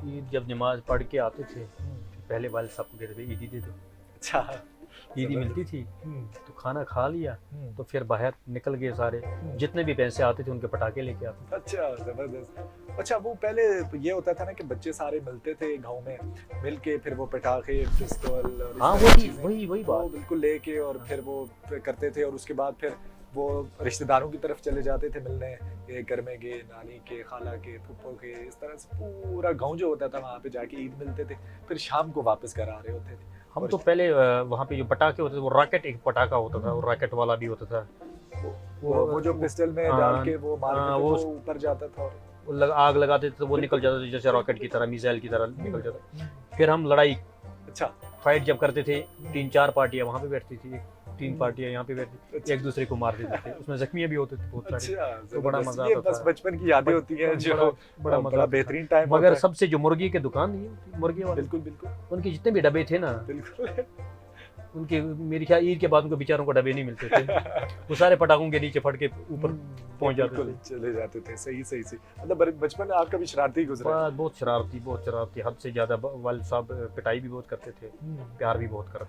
ईद जब नमाज पढ़ के आते थे, पहले वाले साहब को कहते थे ईदी दे दो। अच्छा। ईदी मिलती थी तो खाना खा लिया, तो तो फिर बाहर निकल गए सारे, जितने भी पैसे आते थे उनके पटाखे लेके आते अच्छा, जबरदस्त। अच्छा, वो पहले ये होता था ना कि बच्चे सारे मिलते थे गांव में, मिलके फिर वो पटाखे, पिस्तौल और इस हाँ तरह की वही चीजें वही वही वो बात। बिल्कुल लेके और फिर वो करते थे, और उसके बाद फिर वो रिश्तेदारों की तरफ चले जाते थे मिलने, ये करमे के, नानी के, खाला के, फूफो के, इस तरह से पूरा गांव जो होता था वहाँ पे जाके ईद मिलते थे, फिर शाम को वापस घर आ रहे होते थे। हम और तो पहले वहाँ पे जो पटाखे होते थे, वो रॉकेट एक पटाखा होता था, वो रॉकेट वाला भी होता था। वो जो पिस्टल में डाल के वो मारते थे, वो वो ऊपर जाता था और आग लगाते थे तो वो निकल बिल्कुल। जाता था, जैसे रॉकेट की तरह, मिसाइल की तरह निकल जाता। फिर हम लड़ाई अच्छा फाइट जब करते थे, 3-4 पार्टियां वहाँ पे बैठती थी, 3 पार्टियां यहाँ पे बैठती, अच्छा एक दूसरे को मार देते थे, उसमें जख्मी भी होते थे बहुत सारे। अच्छा, तो बड़ा जबरदस्त। मजा ये आता बस था, बचपन की यादें होती हैं जो बड़ा मजा बड़ा आता था। बेहतरीन टाइम होता मगर है। सबसे जो मुर्गी के दुकान नहीं होती, मुर्गे वाले, बिल्कुल बिल्कुल उनके जितने भी डब्बे थे ना, बिल्कुल। उनके मेरे ख्याल ईद के बाद उनको बेचारों को डब्बे नहीं मिलते थे, वो सारे पटाखों के नीचे फट के ऊपर पहुंच जाते बिल्कुल थे। चले जाते थे। सही सही सही। मतलब बचपन आपका भी शरारती गुजरा है। बहुत शरारती, बहुत शरारती, हद से ज्यादा। वालिद साहब पिटाई भी बहुत करते थे, प्यार भी बहुत करते थे।